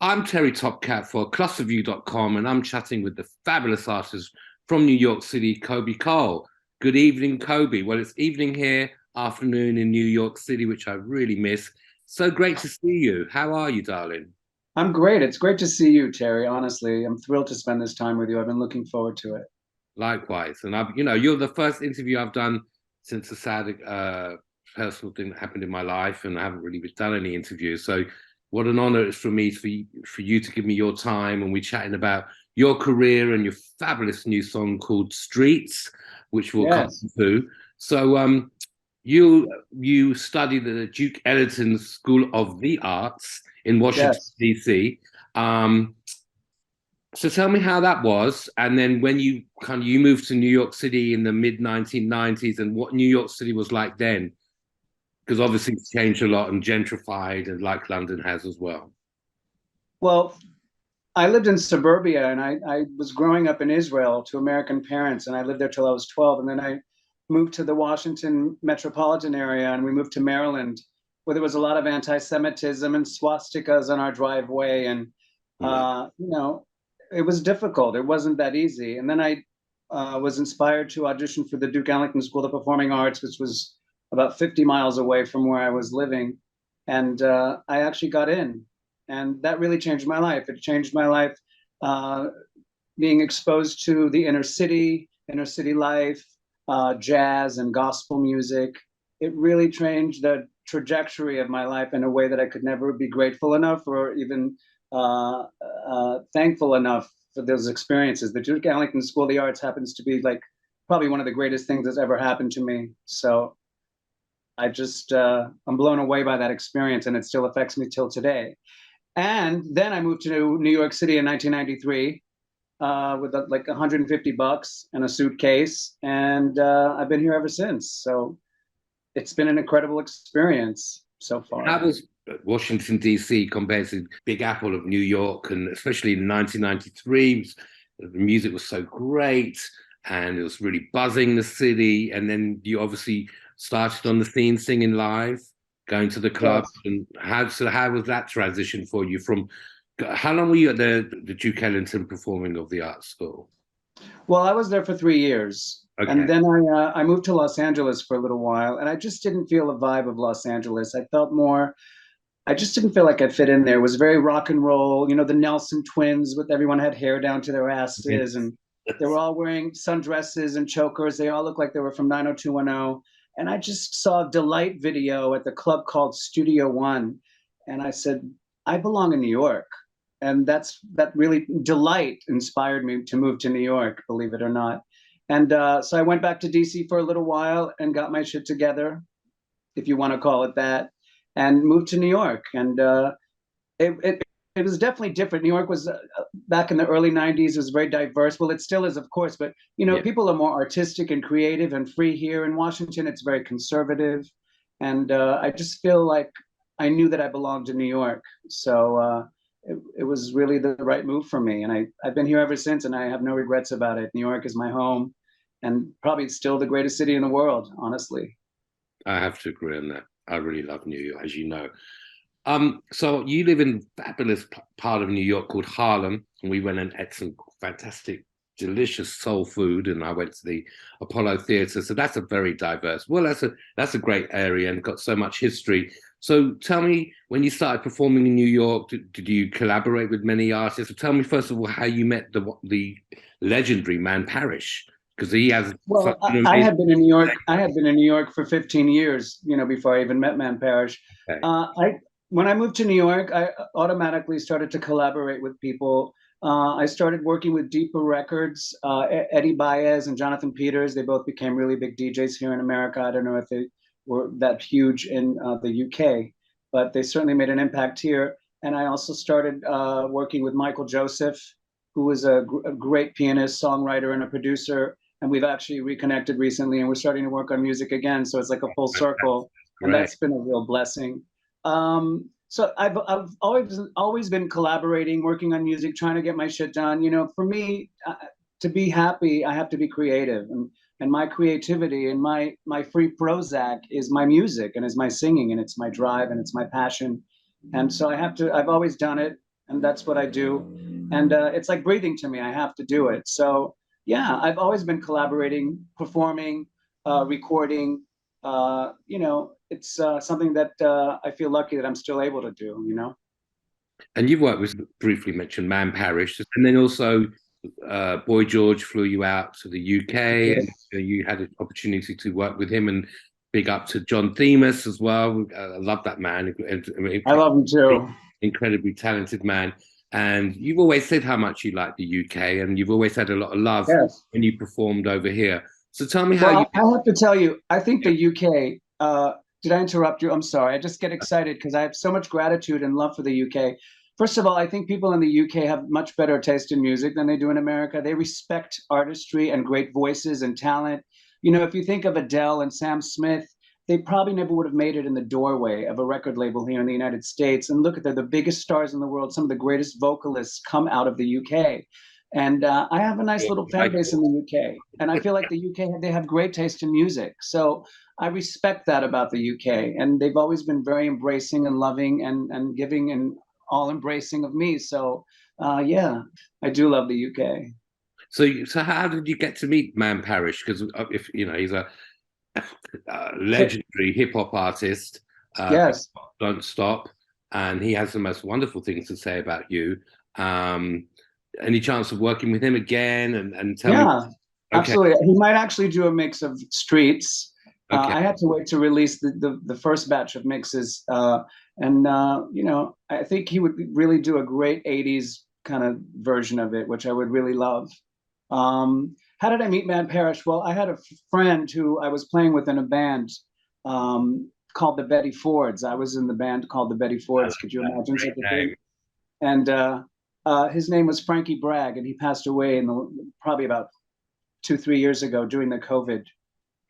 I'm TerryTopCat for ClusterView.com, and I'm chatting with the fabulous artist from New York City, Coby Koehl. Good evening, Coby. Well, it's evening here, afternoon in New York City, which I really miss. So great to see you. How are you, darling? I'm great. It's great to see you, Terry. Honestly, I'm thrilled to spend this time with you. I've been looking forward to it. Likewise. And you're the first interview I've done since a sad personal thing that happened in my life, and I haven't really done any interviews. So what an honor it's for me for you to give me your time, and we're chatting about your career and your fabulous new song called Streets, which we'll come Yes, to. So you studied at the Duke Ellington School of the Arts in Washington, yes. D.C. So tell me how that was, and then when you moved to New York City in the mid 1990s, and what New York City was like then, because obviously it's changed a lot and gentrified, and like London has as well. Well, I lived in suburbia and I was growing up in Israel to American parents, and I lived there till I was 12. And then I moved to the Washington metropolitan area, and we moved to Maryland, where there was a lot of anti-Semitism and swastikas on our driveway. And, Right. you know, it was difficult. It wasn't that easy. And then I was inspired to audition for the Duke Ellington School of Performing Arts, which was about 50 miles away from where I was living. And I actually got in, and that really changed my life. It changed my life uh, being exposed to the inner city life, jazz and gospel music. It really changed the trajectory of my life in a way that I could never be grateful enough or even thankful enough for those experiences. The Duke Ellington School of the Arts happens to be like probably one of the greatest things that's ever happened to me. So I'm blown away by that experience, and it still affects me till today. And then I moved to New York City in 1993 with like 150 bucks and a suitcase, and I've been here ever since. So it's been an incredible experience so How far. was Washington D.C. compared to Big Apple of New York, and especially in 1993, the music was so great and it was really buzzing the city. And then you obviously started on the scene singing live, going to the clubs. Yes. And how was that transition for you? From how long were you at the Duke Ellington Performing of the Arts School? Well, I was there for 3 years. And Okay. then I moved to Los Angeles for a little while, and I just didn't feel the vibe of Los Angeles. I just didn't feel like I fit in there. It was very rock and roll. You know, the Nelson twins with everyone had hair down to their asses, and they were all wearing sundresses and chokers. They all looked like they were from 90210. And I just saw a Delight video at the club called Studio One. And I said, I belong in New York. And that really Delight inspired me to move to New York, believe it or not. And so I went back to DC for a little while and got my shit together, if you want to call it that, and moved to New York. And it, it it was definitely different. New York was back in the early '90s was very diverse. Well, it still is, of course, but Yeah. people are more artistic and creative and free here. In Washington, it's very conservative, and I just feel like I knew that I belonged to New York. So it was really the right move for me, and I've been here ever since, and I have no regrets about it. New York is my home, and probably still the greatest city in the world, honestly. I have to agree on that. I really love New York, as you know. So you live in a fabulous part of New York called Harlem, and we went and ate some fantastic, delicious soul food, and I went to the Apollo Theater. So that's a very diverse. Well, that's a great area and got so much history. So tell me, when you started performing in New York, did you collaborate with many artists? Tell me first of all how you met the legendary Man Parrish, because he has such Well, an I amazing. had been in New York. I had been in New York for 15 years, before I even met Man Parrish. Okay. I When I moved to New York, I automatically started to collaborate with people. I started working with Deeper Records, Eddie Baez and Jonathan Peters. They both became really big DJs here in America. I don't know if they were that huge in the UK, but they certainly made an impact here. And I also started working with Michael Joseph, who was a great pianist, songwriter, and a producer. And we've actually reconnected recently, and we're starting to work on music again. So it's like a full circle, and Great. that's been a real blessing. So I've always been collaborating, working on music, trying to get my shit done. For me, to be happy, I have to be creative, and my creativity and my free Prozac is my music and is my singing and it's my drive and it's my passion. And so I've always done it. and that's what I do. And it's like breathing to me. I have to do it. So yeah, I've always been collaborating, performing, recording. It's something that I feel lucky that I'm still able to do. And you've worked with, briefly mentioned Man Parish, and then also Boy George flew you out to the UK, and Yes. you had an opportunity to work with him. And big up to John Themis as well. I love that man, I love him too. incredibly talented man. And you've always said how much you like the UK, and you've always had a lot of love Yes. when you performed over here. So tell me how you. Well, I have to tell you, I think the UK, did I interrupt you? I'm sorry. I just get excited because I have so much gratitude and love for the UK. First of all, I think people in the UK have much better taste in music than they do in America. They respect artistry and great voices and talent. If you think of Adele and Sam Smith, they probably never would have made it in the doorway of a record label here in the United States. And look at they're the biggest stars in the world. Some of the greatest vocalists come out of the UK. And I have a nice little fan base in the UK, and I feel like the UK they have great taste in music. So I respect that about the UK, and they've always been very embracing and loving and giving and all embracing of me. So yeah, I do love the UK. So how did you get to meet Man Parish? Because if you know, he's a legendary hip hop artist. Yes. Don't stop, and he has the most wonderful things to say about you. Any chance of working with him again and tell me? Yeah, Okay, absolutely. He might actually do a mix of streets. okay. I had to wait to release the first batch of mixes, and I think he would really do a great '80s kind of version of it, which I would really love. How did I meet Man Parrish? Well, I had a friend who I was playing with in a band called the Betty Fords. I was in the band called the Betty I Fords. like Could you that. imagine Great such a name. thing? And his name was Frankie Bragg, and he passed away probably about 2, 3 years ago during the COVID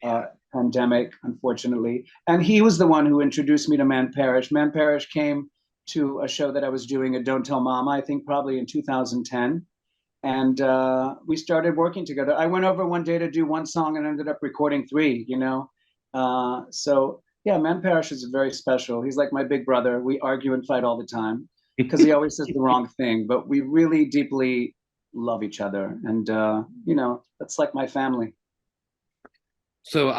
uh, pandemic, unfortunately. And he was the one who introduced me to Man Parrish. Man Parrish came to a show that I was doing at Don't Tell Mama, I think probably in 2010. And we started working together. I went over one day to do one song and ended up recording three. So yeah, Man Parrish is very special. He's like my big brother. We argue and fight all the time because he always says the wrong thing, but we really deeply love each other. And that's like my family. So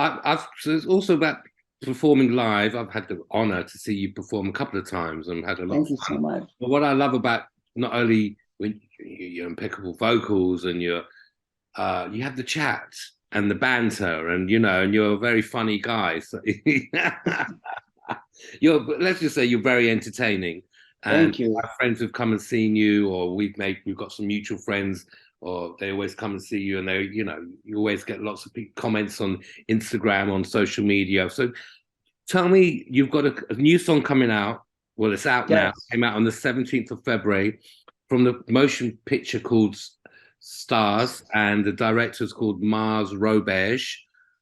it's also about performing live. I've had the honor to see you perform a couple of times and had a lot of Thank you so fun. much. But what I love about not only when your impeccable vocals and you have the chat and the banter and and you're a very funny guy. So let's just say you're very entertaining. And Thank you. our friends have come and seen you, or we've got some mutual friends, or they always come and see you, and you always get lots of comments on Instagram, on social media. So tell me, you've got a new song coming out. Well, it's out now. It Yes. came out on the 17th of February from the motion picture called Stars, and the director is called Mars Roberge,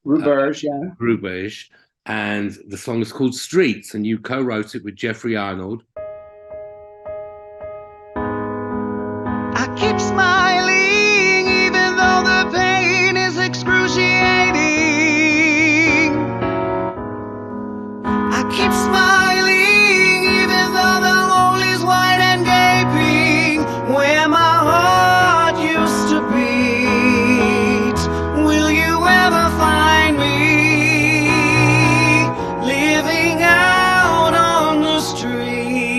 Rouberge, yeah. Rubesh, and the song is called Streets, and you co-wrote it with Jeffrey Arnold. I keep smiling even though the pain is excruciating. I keep smiling even though the hole is wide and gaping where my heart used to beat. Will you ever find me living out on the street?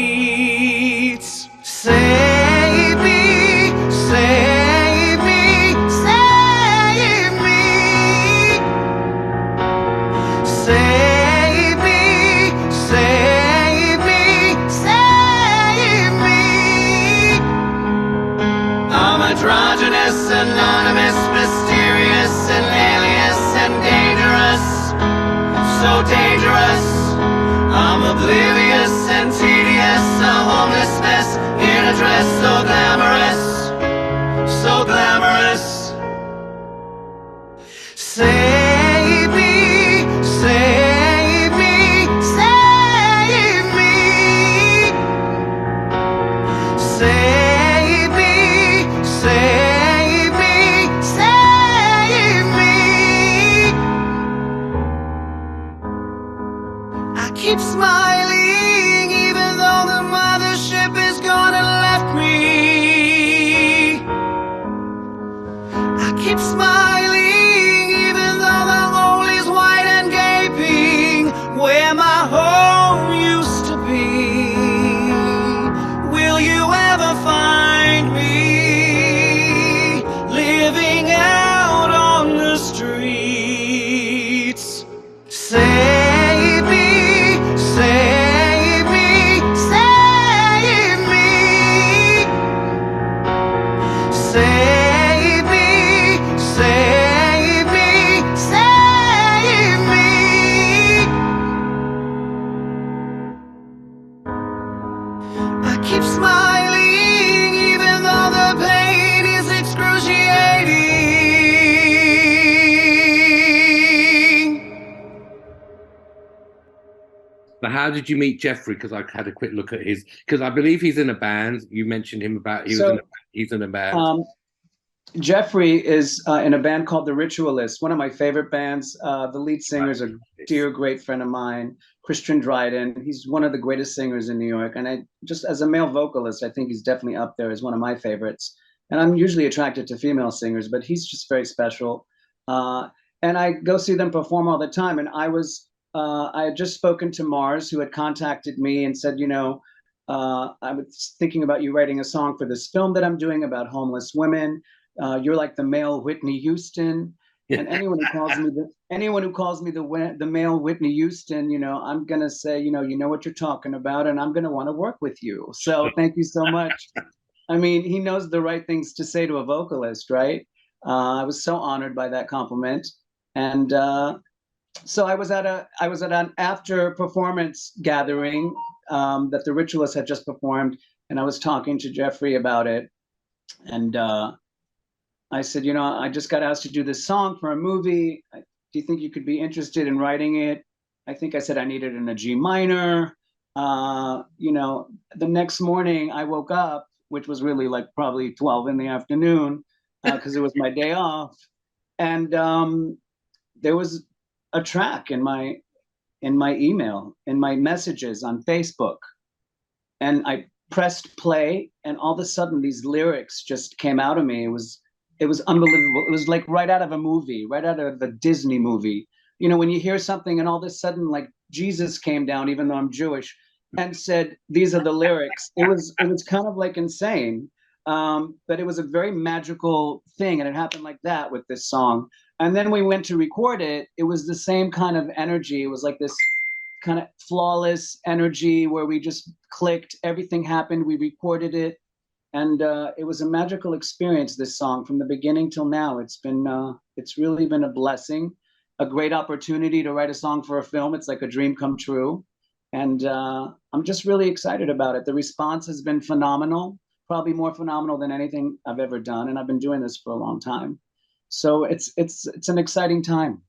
I keep smiling even though the hole is wide and gaping where my home used to be. Will you ever find me living out on the streets? Save me, save me, save me. Save me, save me, save me. I keep smiling even though the pain is excruciating. But how did you meet Jeffrey? Because I had a quick look at his, because I believe he's in a band. You mentioned him about he's in a band. Jeffrey is in a band called The Ritualists, one of my favorite bands. The lead singer is a dear, great friend of mine, Christian Dryden. He's one of the greatest singers in New York. And I just, as a male vocalist, I think he's definitely up there as one of my favorites. And I'm usually attracted to female singers, but he's just very special. And I go see them perform all the time. And I had just spoken to Mars, who had contacted me and said, I was thinking about you writing a song for this film that I'm doing about homeless women. You're like the male Whitney Houston, and anyone who calls me the male Whitney Houston, I'm gonna say, you know what you're talking about, and I'm gonna want to work with you. So thank you so much. I mean, he knows the right things to say to a vocalist, right? I was so honored by that compliment, and so I was at an after performance gathering that the Ritualists had just performed, and I was talking to Jeffrey about it, and I said, I just got asked to do this song for a movie. Do you think you could be interested in writing it? I think I said I needed it in a G minor. The next morning I woke up, which was really like probably 12 in the afternoon, because it was my day off, and there was a track in my email, in my messages on Facebook, and I pressed play, and all of a sudden these lyrics just came out of me. It was unbelievable. It was like right out of a movie, right out of the Disney movie. When you hear something and all of a sudden, like, Jesus came down, even though I'm Jewish, and said, these are the lyrics. It was kind of like insane. But it was a very magical thing. And it happened like that with this song. And then we went to record it. It was the same kind of energy. It was like this kind of flawless energy where we just clicked. Everything happened. We recorded it. And it was a magical experience, this song, from the beginning till now. It's really been a blessing, a great opportunity to write a song for a film. It's like a dream come true. And I'm just really excited about it. The response has been phenomenal, probably more phenomenal than anything I've ever done. And I've been doing this for a long time. So it's an exciting time,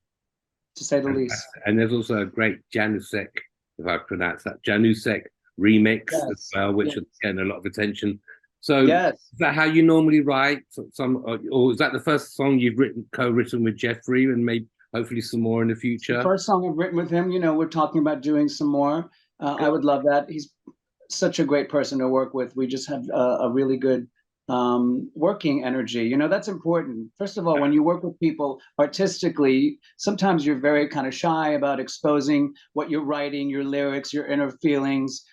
to say the least. And there's also a great Janusek, if I pronounce that, Janusek remix as well, which is getting a lot of attention. So is that how you normally write or is that the first song you've co-written with Jeffrey, and maybe hopefully some more in the future? The first song I've written with him. We're talking about doing some more. I would love that. He's such a great person to work with. We just have a really good working energy. That's important. First of all, when you work with people artistically, sometimes you're very kind of shy about exposing what you're writing, your lyrics, your inner feelings.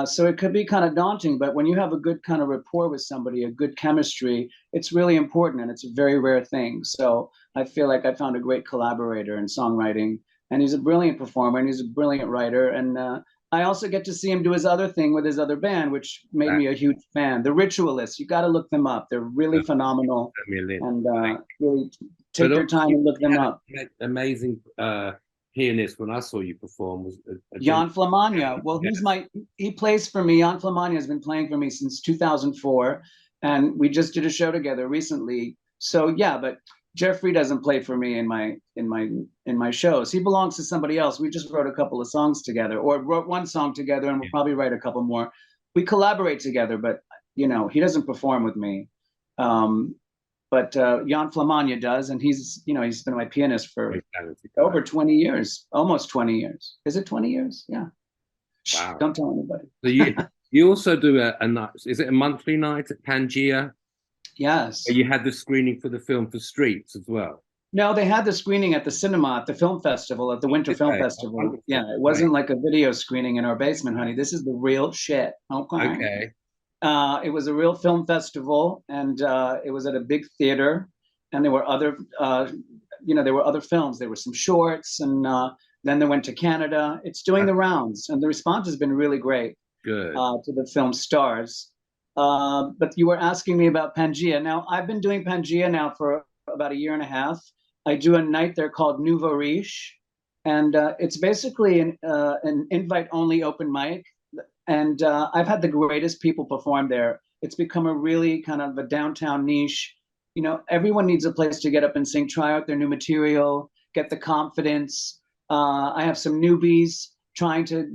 So it could be kind of daunting, but when you have a good kind of rapport with somebody, a good chemistry, it's really important, and it's a very rare thing. So I feel like I found a great collaborator in songwriting, and he's a brilliant performer, and he's a brilliant writer. And I also get to see him do his other thing with his other band, which made me a huge fan. The Ritualists, you got to look them up. They're really phenomenal, and really take your time and look them up. Amazing pianist when I saw you perform was Jan Flamania. Well, he plays for me. Jan Flamania has been playing for me since 2004, and we just did a show together recently. So yeah, but Jeffrey doesn't play for me in my shows. He belongs to somebody else. We just wrote a couple of songs together, or wrote one song together, and we'll probably write a couple more. We collaborate together, but he doesn't perform with me. But Jan Flamania does, and he's been my pianist for over 20 years, almost 20 years. Is it 20 years? Yeah. Wow. Don't tell anybody. So you also do is it a monthly night at Pangea? Yes. You had the screening for the film for Streets as well. No, they had the screening at the cinema at the film festival, at the Winter Film Okay. Festival. Wonderful. Yeah, it wasn't like a video screening in our basement, honey. This is the real shit. Okay. Okay. It was a real film festival, and it was at a big theater, and there were other, there were other films. There were some shorts, and then they went to Canada. It's doing the rounds, and the response has been really great. Good. To the film stars. But you were asking me about Pangea. Now, I've been doing Pangea now for about a year and a half. I do a night there called Nouveau Riche, and it's basically an invite-only open mic. And I've had the greatest people perform there. It's become a really kind of a downtown niche. You know, everyone needs a place to get up and sing, try out their new material, get the confidence. I have some newbies trying to,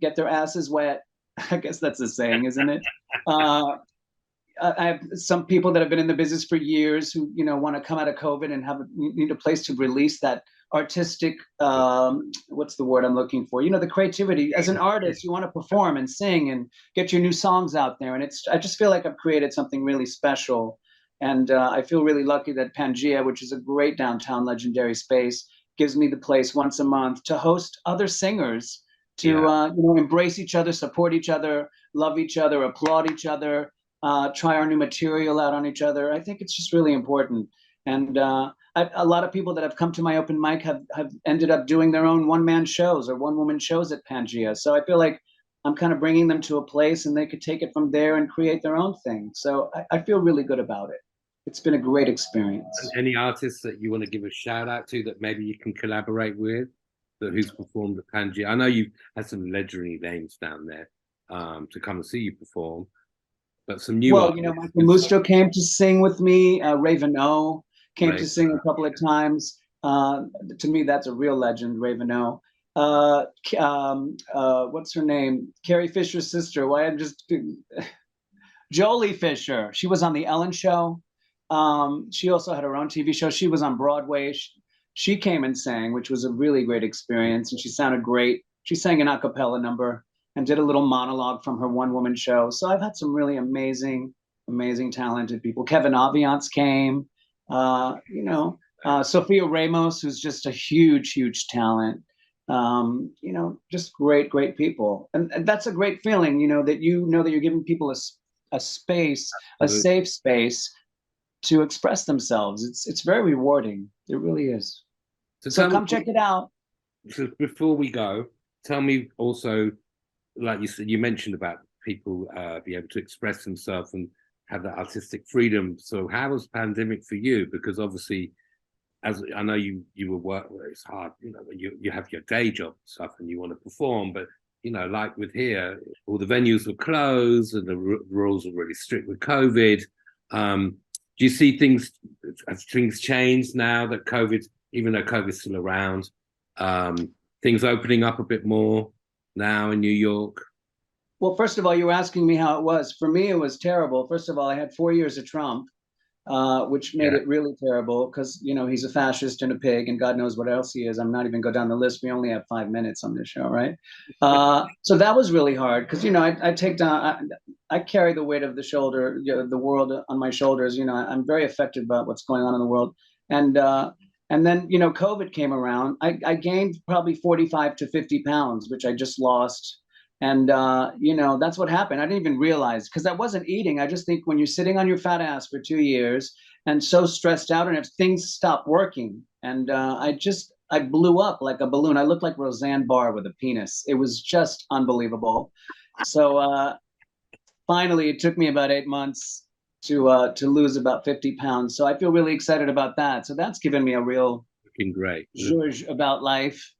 get their asses wet. I guess that's a saying, isn't it? I have some people that have been in the business for years who, want to come out of COVID and need a place to release that artistic, what's the word I'm looking for? The creativity. As an artist, you want to perform and sing and get your new songs out there. And I just feel like I've created something really special. And I feel really lucky that Pangea, which is a great downtown legendary space, gives me the place once a month to host other singers, to embrace each other, support each other, love each other, applaud each other, try our new material out on each other. I think it's just really important. And a lot of people that have come to my open mic have ended up doing their own one-man shows or one-woman shows at Pangea. So I feel like I'm kind of bringing them to a place and they could take it from there and create their own thing. So I feel really good about it. It's been a great experience. And any artists that you want to give a shout out to that maybe you can collaborate with, who's performed at Pangea? I know you've had some legendary names down there to come and see you perform, but some new artists. Michael Musto came to sing with me. Raven O came to sing a couple of times. To me, that's a real legend, Raven O. What's her name? Carrie Fisher's sister. Jolie Fisher. She was on the Ellen Show. She also had her own TV show. She was on Broadway. She came and sang, which was a really great experience, and she sounded great. She sang an a cappella number and did a little monologue from her one-woman show. So I've had some really amazing, talented people. Kevin Aviance came. Sophia Ramos, who's just a huge talent. Just great people. And that's a great feeling, that that you're giving people a space, a safe space to express themselves. It's very rewarding. It really is. So come check it out. So before we go, tell me also, like you said, you mentioned about people be able to express themselves and have that artistic freedom. So how was pandemic for you? Because obviously, as I know you were working, it's hard, you have your day job and stuff and you want to perform, but like with here, all the venues were closed and the rules were really strict with COVID. Do you see things change now that COVID, even though COVID's still around, things opening up a bit more now in New York? Well, first of all, you were asking me how it was. For me, it was terrible. First of all, I had 4 years of Trump, which made it really terrible because, he's a fascist and a pig and God knows what else he is. I'm not even go down the list. We only have 5 minutes on this show, right? So that was really hard because, I carry the weight of the shoulder, the world on my shoulders. I'm very affected by what's going on in the world. And then, COVID came around. I gained probably 45 to 50 pounds, which I just lost. And, that's what happened. I didn't even realize because I wasn't eating. I just think when you're sitting on your fat ass for 2 years and so stressed out and if things stop working and I blew up like a balloon. I looked like Roseanne Barr with a penis. It was just unbelievable. So finally, it took me about 8 months to lose about 50 pounds. So I feel really excited about that. So that's given me a real great zhuzh about life.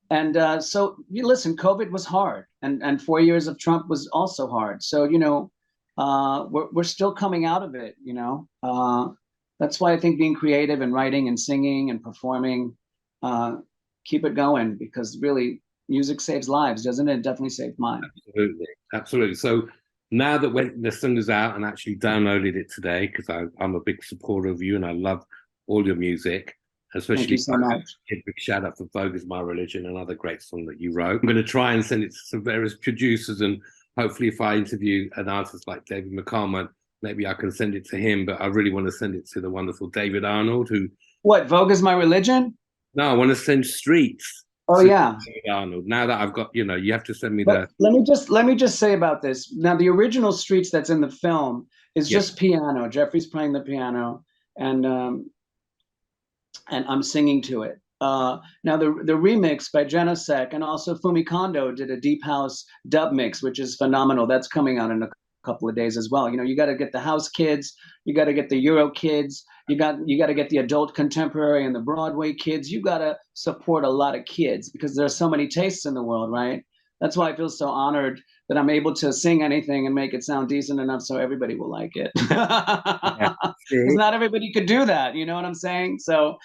And so you listen, COVID was hard, and 4 years of Trump was also hard. So we're still coming out of it. That's why I think being creative and writing and singing and performing, keep it going because really music saves lives, doesn't it? It definitely saved mine. Absolutely. So now that when the song is out and actually downloaded it today, because I'm a big supporter of you and I love all your music. Especially, thank you so much. A big shout out for Vogue Is My Religion, another great song that you wrote. I'm going to try and send it to some various producers, and hopefully, if I interview an artist like David McCallum, maybe I can send it to him, but I really want to send it to the wonderful David Arnold, who. What, Vogue Is My Religion? No, I want to send Streets Oh to yeah. David Arnold. Now that I've got, you know, you have to send me But the. let me just say about this. Now, the original Streets that's in the film is Yeah. just piano. Jeffrey's playing the piano, and I'm singing to it. Now, the remix by Genesec and also Fumi Kondo did a deep house dub mix, which is phenomenal. That's coming out in a couple of days as well. You know, you got to get the house kids, you got to get the Euro kids, you got to get the adult contemporary and the Broadway kids. You got to support a lot of kids because there are so many tastes in the world, right? That's why I feel so honored that I'm able to sing anything and make it sound decent enough so everybody will like it. Yeah, Because not everybody could do that, you know what I'm saying? So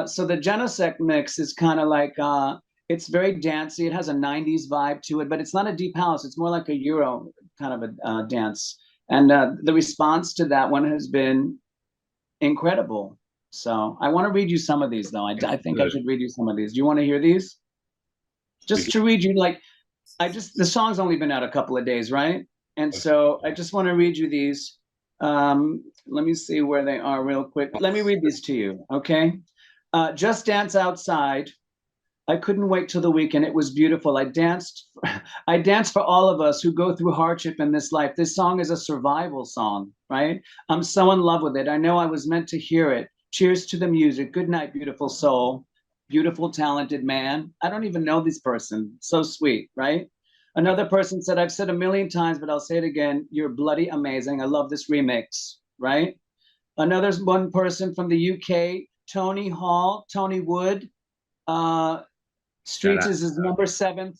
so the Genesec mix is kind of like it's very dancey. It has a 90s vibe to it, but it's not a deep house. It's more like a Euro kind of a dance. And the response to that one has been incredible. So I want to read you some of these, though. I think I should read you some of these. Do you want to hear these? Just to read you, like, the song's only been out a couple of days, right? And so I just want to read you these. Let me see where they are real quick. Let me read these to you, okay? Just Dance Outside. I couldn't wait till the weekend. It was beautiful. I danced for all of us who go through hardship in this life. This song is a survival song, right? I'm so in love with it. I know I was meant to hear it. Cheers to the music. Good night, beautiful soul. Beautiful, talented man. I don't even know this person. So sweet, right? Another person said, I've said a million times, but I'll say it again. You're bloody amazing. I love this remix, right? Another one person from the UK, Tony Hall, Tony Wood. Streets is his number 7th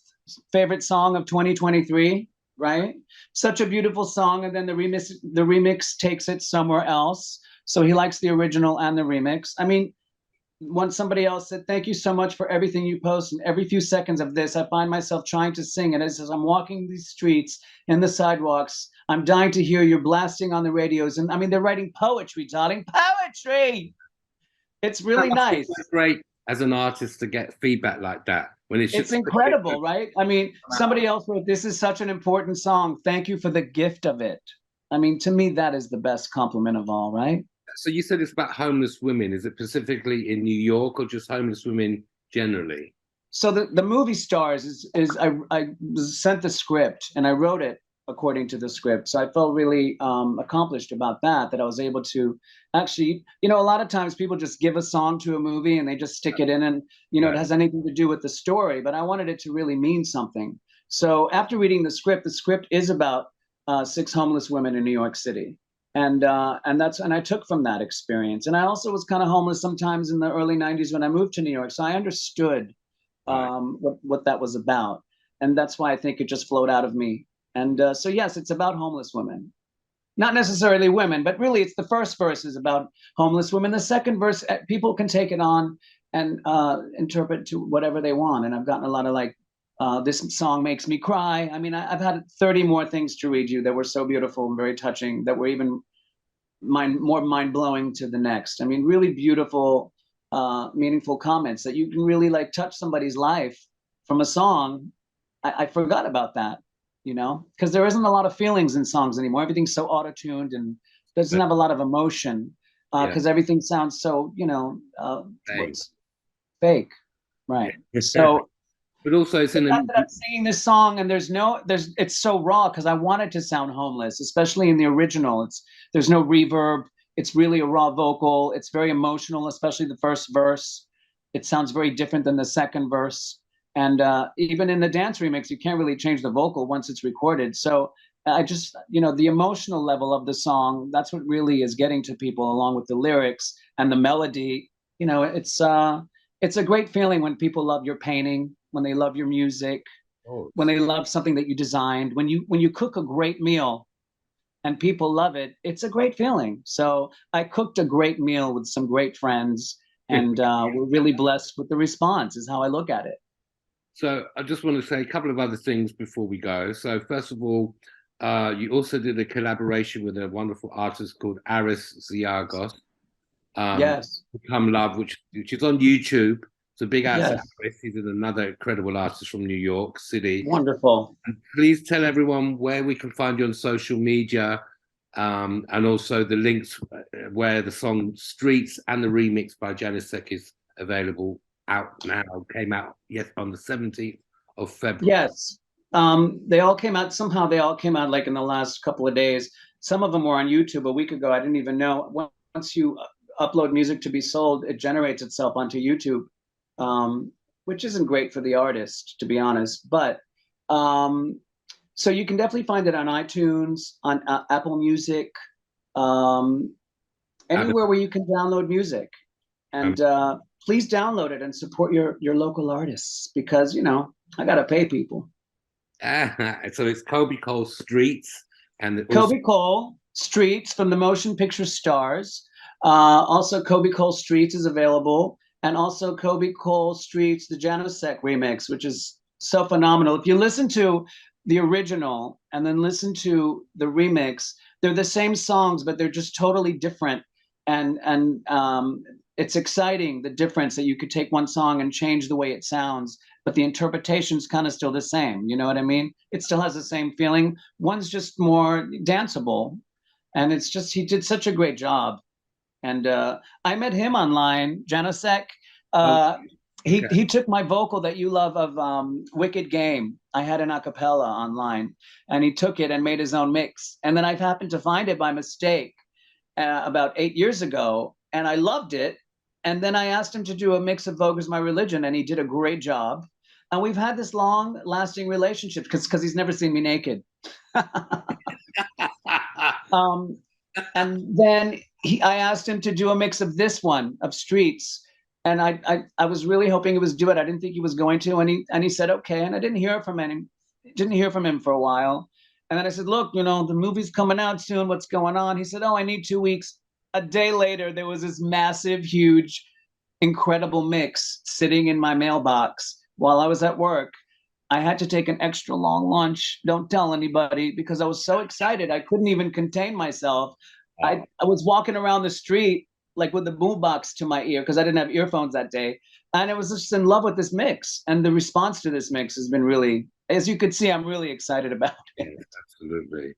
favorite song of 2023, right? Such a beautiful song, and then the remix takes it somewhere else. So he likes the original and the remix. I mean, once somebody else said, thank you so much for everything you post, and every few seconds of this, I find myself trying to sing it as I'm walking these streets and the sidewalks. I'm dying to hear you're blasting on the radios. And I mean, they're writing poetry, darling, poetry. It's really nice. It's great as an artist to get feedback like that. When it's incredible, right? I mean, somebody else wrote, this is such an important song. Thank you for the gift of it. I mean, to me, that is the best compliment of all, right? So you said it's about homeless women. Is it specifically in New York or just homeless women generally? So the movie Stars is I was sent the script and I wrote it according to the script. So I felt really accomplished about that I was able to actually, you know, a lot of times people just give a song to a movie and they just stick it in and, you know, it has anything to do with the story, but I wanted it to really mean something. So after reading the script is about 6 homeless women in New York City. And I took from that experience. And I also was kind of homeless sometimes in the early 90s when I moved to New York. So I understood what that was about. And that's why I think it just flowed out of me. And so, yes, it's about homeless women. Not necessarily women, but really it's the first verse is about homeless women. The second verse, people can take it on and interpret to whatever they want. And I've gotten a lot of like, this song makes me cry. I mean, I've had 30 more things to read you that were so beautiful and very touching that were even more mind-blowing to the next. I mean, really beautiful, meaningful comments that you can really like touch somebody's life from a song. I forgot about that, you know, because there isn't a lot of feelings in songs anymore. Everything's so auto-tuned and doesn't have a lot of emotion because everything sounds so, you know, fake. Right. So but also it's in the fact that I'm singing this song and it's so raw because I wanted to sound homeless, especially in the original. There's no reverb. It's really a raw vocal. It's very emotional, especially the first verse. It sounds very different than the second verse. And even in the dance remix, you can't really change the vocal once it's recorded. So I just, you know, the emotional level of the song, that's what really is getting to people along with the lyrics and the melody. You know, it's a great feeling when people love your painting, when they love your music, when they love something that you designed, when you cook a great meal and people love it, it's a great feeling. So I cooked a great meal with some great friends and we're really blessed with the response is how I look at it. So I just want to say a couple of other things before we go. So first of all, you also did a collaboration with a wonderful artist called Aris Ziagos. Yes. Become Love, which is on YouTube. It's a big artist. Yes. He's another incredible artist from New York City. Wonderful. And please tell everyone where we can find you on social media and also the links where the song Streets and the remix by Janicek is available out now. Came out on the 17th of February. Yes. They all came out, somehow they all came out like in the last couple of days. Some of them were on YouTube a week ago. I didn't even know. Once you upload music to be sold, it generates itself onto YouTube, which isn't great for the artist, to be honest. But so you can definitely find it on iTunes, on Apple Music, anywhere where you can download music. And please download it and support your local artists, because, you know, I got to pay people. So it's Coby Koehl Streets, and Coby Koehl Streets from the motion picture Stars. Also, Coby Koehl Streets is available, and also Coby Koehl Streets, the Janicek remix, which is so phenomenal. If you listen to the original and then listen to the remix, they're the same songs, but they're just totally different. And it's exciting, the difference that you could take one song and change the way it sounds, but the interpretation's kind of still the same. You know what I mean? It still has the same feeling. One's just more danceable, and it's just, he did such a great job. And I met him online, Janicek. He took my vocal that you love of Wicked Game. I had an a cappella online, and he took it and made his own mix. And then I happened to find it by mistake about 8 years ago, and I loved it. And then I asked him to do a mix of Vogue Is My Religion, and he did a great job. And we've had this long-lasting relationship because he's never seen me naked. And then I asked him to do a mix of this one, of Streets. And I was really hoping he was do it. I didn't think he was going to, and he said okay. And I didn't hear from him for a while. And then I said, look, you know, the movie's coming out soon. What's going on? He said, oh, I need 2 weeks. A day later, there was this massive, huge, incredible mix sitting in my mailbox while I was at work. I had to take an extra long lunch. Don't tell anybody, because I was so excited. I couldn't even contain myself. I was walking around the street like with the boombox to my ear, because I didn't have earphones that day. And I was just in love with this mix. And the response to this mix has been really, as you could see, I'm really excited about it. Yeah, absolutely.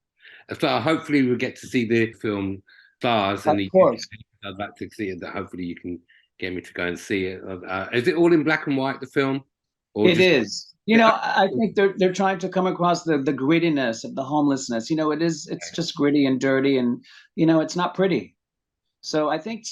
So hopefully we'll get to see the film Stars. Of course. I'd like to see it. That hopefully you can get me to go and see it. Is it all in black and white, the film? Or it is. You know, I think they're trying to come across the grittiness of the homelessness. You know, it's just gritty and dirty, and, you know, it's not pretty. So I think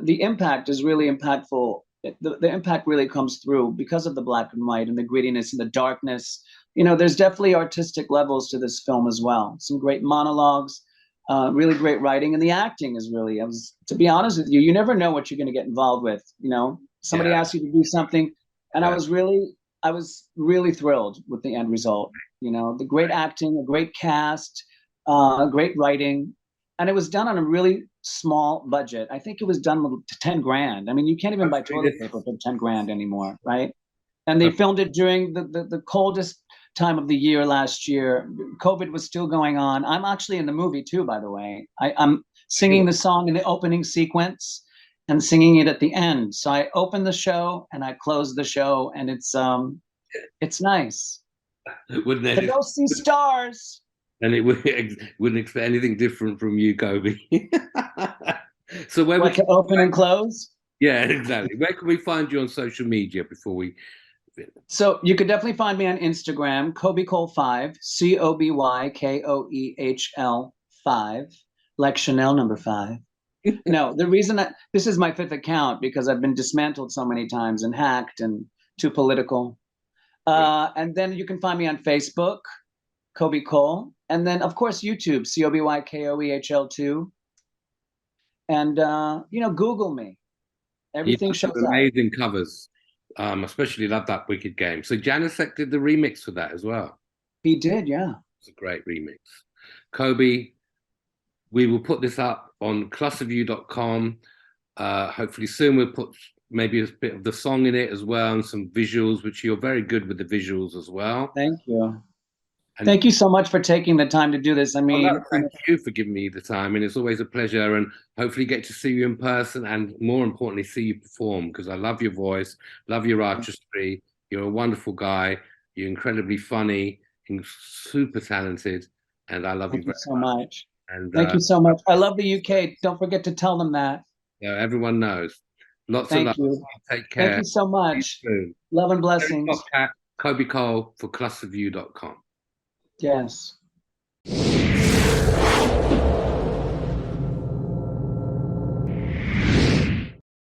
the impact is really impactful. The impact really comes through because of the black and white and the grittiness and the darkness. You know, there's definitely artistic levels to this film as well. Some great monologues, really great writing, and the acting is really, to be honest with you, you never know what you're going to get involved with. You know, somebody asks you to do something, and I was really thrilled with the end result. You know, the great acting, a great cast, great writing, and it was done on a really small budget. I think it was done with 10 grand. I mean, you can't even buy toilet paper for 10 grand anymore, right? And they filmed it during the coldest time of the year last year. COVID was still going on. I'm actually in the movie too, by the way. I'm singing the song in the opening sequence and singing it at the end. So I open the show and I close the show, and it's nice. Wouldn't it? To go see Stars. And it wouldn't expect anything different from you, Coby. So where we can open and close? Yeah, exactly. Where can we find you on social media before we? So you could definitely find me on Instagram, Coby Koehl 5, CobyKoehl 5, like Chanel number 5. No, the reason this is my 5th account, because I've been dismantled so many times and hacked and too political. And then you can find me on Facebook, Coby Koehl, and then of course YouTube, CobyKoehl 2, and you know, Google me. Everything shows up. Amazing covers. Especially love that Wicked Game. So Janicek did the remix for that as well. He did, yeah. It's a great remix. Coby, we will put this up on ClusterView.com. Hopefully soon we'll put maybe a bit of the song in it as well, and some visuals, which you're very good with the visuals as well. Thank you. And thank you so much for taking the time to do this. I mean, thank you for giving me the time, and it's always a pleasure, and hopefully get to see you in person, and more importantly, see you perform, because I love your voice, love your artistry. You're a wonderful guy. You're incredibly funny and super talented, and I love you very so much. And Thank you so much. I love the UK. Don't forget to tell them that. everyone knows. Lots of Thank love. you. Take care. Thank you so much. See you soon. Love and blessings. TerryTopCat, Coby Koehl for ClusterView.com. Yes.